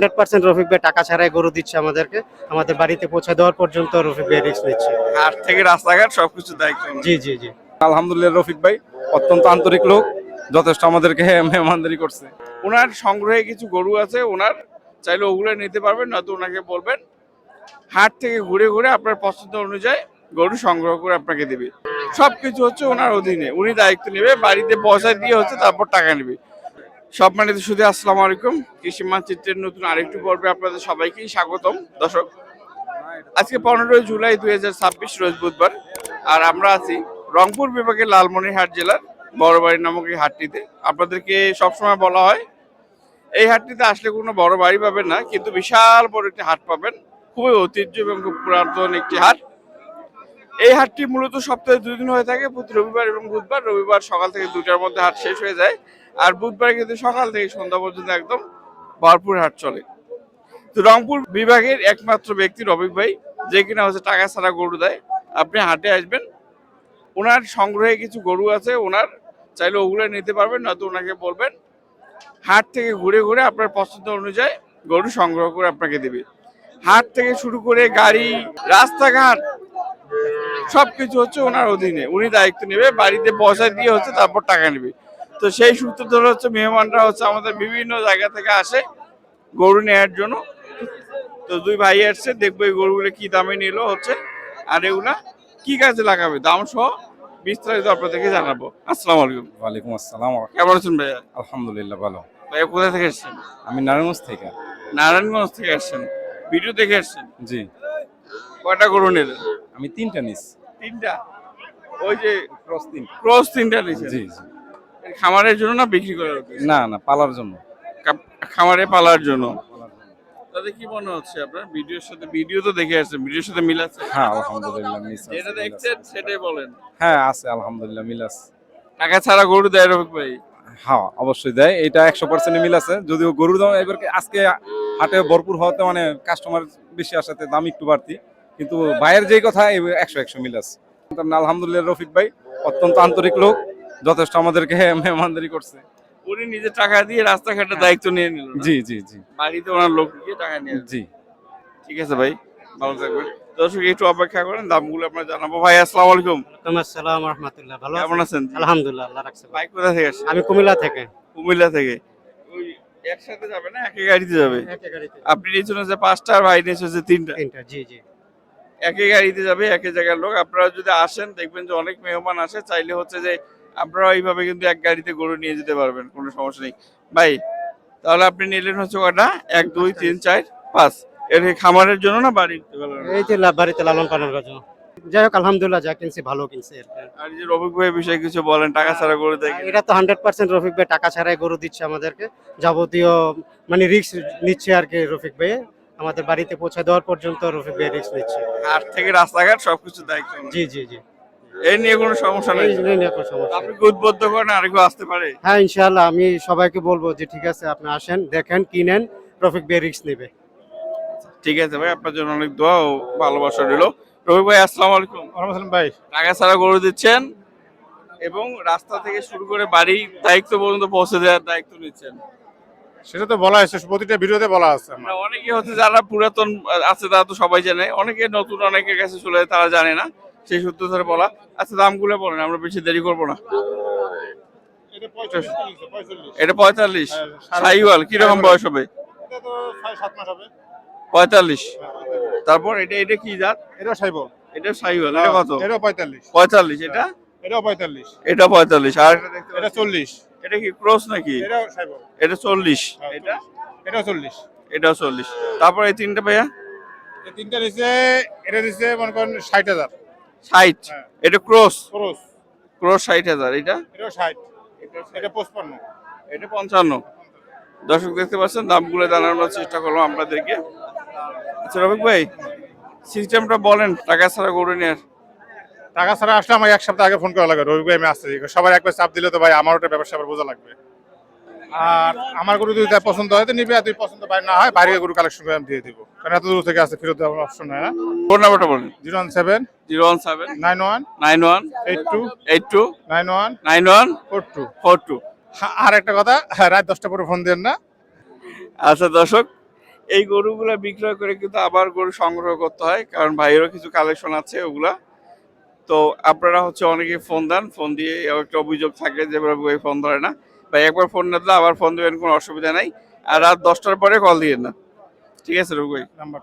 100% রফিক ভাই টাকা ছাড়াই গরু দিচ্ছে আমাদেরকে, আমাদের বাড়িতে পৌঁছে দেওয়ার পর্যন্ত রফিক ভাই রিস্ক নিচ্ছে। হাট থেকে রাস্তাঘাট সবকিছু দায়িত্ব। জি জি জি। আলহামদুলিল্লাহ, রফিক ভাই অত্যন্ত আন্তরিক লোক, যথেষ্ট আমাদেরকে মেহমানদারি করছে। ওনার সংগ্রহে কিছু গরু আছে, ওনার চাইলে ওগুলো নিতে পারবেন, নয়তো ওনাকে বলবেন হাট থেকে ঘুরে ঘুরে আপনার পছন্দ অনুযায়ী গরু সংগ্রহ করে আপনাকে দেবে। সবকিছু হচ্ছে ওনার অধীনে, উনি দায়িত্ব নেবে, বাড়িতে পয়সা দিয়ে হচ্ছে তারপর টাকা নেবে। সব মানে শুধু আসসালামু আলাইকুম, কৃষি মানচিত্রের নতুন আরেকটু পর্বে আপনাদের সবাইকেই স্বাগতম। দর্শক, আজকে 15 জুলাই 2026 রোজ বুধবার, আর আমরা আছি রংপুর বিভাগের লালমনিরহাট জেলার বড়বাড়ি নামক এই হাটটিতে। আপনাদেরকে সবসময় বলা হয় এই হাটটিতে আসলে কোনো বড় বাড়ি পাবেন না, কিন্তু বিশাল বড় একটি হাট পাবেন, খুবই ঐতিহ্য এবং খুব পুরাতন একটি হাট। এই হাটটি মূলত সপ্তাহে 2 দিন হয়ে থাকে, প্রতি রবিবার এবং বুধবার। রবিবার সকাল থেকে 2টার মধ্যে হাট শেষ হয়ে যায়, আর বুধবার কিন্তু সকাল থেকে সন্ধ্যা পর্যন্ত একদম ভরপুর হাট চলে। তো রংপুর বিভাগের একমাত্র ব্যক্তি রফিক ভাই, যে কিনা হচ্ছে টাকা ছাড়া গরু দেয়। আপনি হাটে আসবেন, ওনার সংগ্রহে কিছু গরু আছে, ওনার চাইলে ওগুলো নিতে পারবেন, নয়তো ওনাকে বলবেন হাট থেকে ঘুরে ঘুরে আপনার পছন্দ অনুযায়ী গরু সংগ্রহ করে আপনাকে দেবে। হাট থেকে শুরু করে গাড়ি, রাস্তাঘাট সবকিছু হচ্ছে ওনার অধীনে, উনি দায়িত্ব নেবে, বাড়িতে পয়সা দিয়ে হচ্ছে তারপর টাকা নেবে। তো সেই সূত্র ধরে হচ্ছে মেহমানরা হচ্ছে আমাদের বিভিন্ন জায়গা থেকে আসে গরু নেওয়ার জন্য। তো 2 ভাই আসছে, দেখবো এই গরুগুলো কি দামে নিল হচ্ছে, আর এগুলা কি কাজে লাগাবে, দাম সহ বিস্তারিত আপনাদেরকে জানাবো। আসসালামু আলাইকুম। ওয়ালাইকুম আসসালাম। কেমন আছেন ভাইয়া? আলহামদুলিল্লাহ ভালো। ভাইয়া কোথা থেকে এসছেন? আমি নারায়ণগঞ্জ থেকে। নারায়ণগঞ্জ থেকে আসছেন, ভিডিও দেখে আসছেন? জি। কয়টা গরু নিলেন? আমি 3টা নিস। 3টা? ওই যে ক্রস 3টা। ক্রস 3টা নিয়েছেন? জি জি। খামারের জন্য না বিক্রি করার উদ্দেশ্যে? না না, পালার জন্য। খামারে পালার জন্য। তাতে কি মনে হচ্ছে আপনার ভিডিওর সাথে? ভিডিও তো দেখে আসছেন, ভিডিওর সাথে মিল আছে? হ্যাঁ আলহামদুলিল্লাহ মিল আছে। যেটা দেখছেন সেটাই বলেন। হ্যাঁ আছে, আলহামদুলিল্লাহ মিল আছে। টাকা ছাড়া গরু দেয় রফিক ভাই? হ্যাঁ অবশ্যই দেয়, এটা 100% মিল আছে। যদিও গরুর দাম এবার আজকে হাটে ভরপুর হওয়াতে মানে কাস্টমার বেশি আসাতে দাম একটু বাড়তি, কিন্তু ভাইয়ের যেই কথা 100 মিল আছে। আলহামদুলিল্লাহ, রফিক ভাই অত্যন্ত আন্তরিক লোক, যথেষ্ট আমাদেরকে মেহমানদারি করছে। উনি নিজে টাকা দিয়ে রাস্তাঘাটের দায়িত্ব নিয়ে নিল? জি জি জি। বাড়িতে ওনার লোক দিয়ে টাকা নিয়ে? জি। ঠিক আছে ভাই, ভালো থাকবেন। দর্শক একটু অপেক্ষা করেন, দামগুলো আপনার জানাবো। ভাই আসসালামু আলাইকুম। ওয়ালাইকুম আসসালাম ওয়া রাহমাতুল্লাহ। ভালো কেমন আছেন? আছেন? আলহামদুলিল্লাহ, আল্লাহ রাখছে। ভাই কোথা থেকে আসছেন? আমি কুমিল্লা থেকে। কুমিল্লা থেকে? ওই একসাথে যাবে না একই গাড়িতে যাবে? একই গাড়িতে। আপনি নিয়েছেন হচ্ছে 5টা আর ভাই নিয়েছে হচ্ছে 3টা? 3টা, জি জি। একই গাড়িতে যাবে, একই জায়গার লোক। আপনারা যদি আসেন দেখবেন যে অনেক মেহমান আসে, চাইলে হচ্ছে যে আপনারা এইভাবে কিন্তু এক গাড়িতে গরু নিয়ে যেতে পারবেন, কোনো সমস্যা নেই। ভাই তাহলে আপনি নিলেন হচ্ছে কয়টা? 1 2 3 4 5। এর খামারের জন্য না বাড়ির? এই যে বাড়িতে লালন পালন করার জন্য। যাই হোক আলহামদুলিল্লাহ, যা কিনছি ভালো কিনছি আর কি। আর এই যে রফিক ভাইয়ের বিষয়ে কিছু বলেন, টাকা ছাড়া গরু দেয় কিনা? এটা তো 100% রফিক ভাই টাকা ছাড়াই গরু দিচ্ছে আমাদেরকে, যাবতীয় মানে রিস্ক নিচ্ছে আর কি রফিক ভাই, আমাদের বাড়িতে পৌঁছে দেওয়ার পর্যন্ত রফিক ভাই রিস্ক নিচ্ছে। হাট থেকে রাস্তাঘাট সবকিছু দায়িত্ব। জি জি জি। এই নিয়ে কোনো সমস্যা নেই? এই জন্যই নিয়ে কোনো সমস্যা আপনি নেই। কি উদ্বুদ্ধ করেন আর কেউ আসতে পারে? হ্যাঁ ইনশাআল্লাহ, আমি সবাইকে বলবো যে ঠিক আছে আপনি আসেন, দেখেন, কিনেন, রফিক ভাই রিস্ক নেবে। ঠিক আছে ভাই, আপনার জন্য অনেক দোয়া ও ভালোবাসা রইল। রফিক ভাই আসসালামু আলাইকুম। ওয়ালাইকুম ভাই। টাকা ছাড়া গরু দিচ্ছেন এবং রাস্তা থেকে শুরু করে বাড়ি দায়িত্ব পর্যন্ত পৌঁছে দেওয়ার দায়িত্ব নিচ্ছেন। সেটা তো বলা আছে, প্রতিটা ভিডিওতে বলা আছে আমার। না, অনেকে হচ্ছে যারা পুরাতন আছে তারা তো সবাই জানে, অনেকে নতুন অনেকের কাছে চলে যায়, তারা জানে না, সেই সূত্র ধরে বলা। আচ্ছা দামগুলো বলেন, আমরা বেশি দেরি করবো না। এটা 45। এটা 45? হ্যাঁ, শাহিওয়াল কিরকম বয়স হবে? এটা তো 6-7 মাস হবে। 45? তারপর এটা এটা কি জাত? এটা সাইবল। এটা শাহিওয়াল, এটা কত? এটা 45। 45? এটা? এটাও 45। এটা 45। আর এটা দেখতে এটা পাচ্ছি, 40। এটা কি ক্রস নাকি? এটাও সাইবল। এটা 40? হ্যাঁ, এটা? এটাও 40। এটাও 40। তারপর এই তিনটা ভাইয়া? এই তিনটা নিচে, এটা নিচে মনে করেন 60,000। 60? হ্যাঁ। এটা ক্রস? ক্রস। ক্রস 60,000। এটা? এটাও 60। এটা 55। এটা 55। দর্শক দেখতে পাচ্ছেন, দামগুলো জানানোর চেষ্টা করলাম আপনাদেরকে। আচ্ছা রফিক ভাই, সিস্টেমটা বলেন টাকা ছাড়া গরু নেওয়ার। টাকা ছাড়া আসলে আমাকে 1 সপ্তাহ আগে ফোন করা লাগে, রবি ভাই আমি আসছি। সবার একবার চাপ দিলে তো ভাই আমার ওটা ব্যবসা আবার বোঝা লাগবে। আর আমার গরু যদি তার পছন্দ হয় তো নিবে, আর যদি পছন্দ বাইরে না হয় বাইরে গরু কালেকশন করে আমি দিয়ে দিব, কারণ এত দূর থেকে আসতে ফেরত দেওয়ার অপশন হয় না। ফোন নাম্বারটা বলেন। 017 017 91 91 82 82 91 91 42। 42। আর একটা কথা, রাত 10টা পরে ফোন দেন না। আচ্ছা দর্শক, এই গরুগুলা বিক্রয় করে কিন্তু আবার গরু সংগ্রহ করতে হয়, কারণ ভাইয়েরও কিছু কালেকশন আছে ওগুলা। তো আপনারা হচ্ছে অনেকে ফোন দেন, ফোন দিয়ে একটা অভিযোগ থাকে যে ভাই ফোন ধরে না। ভাই একবার ফোন না দিলে আবার ফোন দেবেন, কোনো অসুবিধা নাই। আর রাত 10টার পরে কল দিয়েন না, ঠিক আছে রবি ভাই? নাম্বার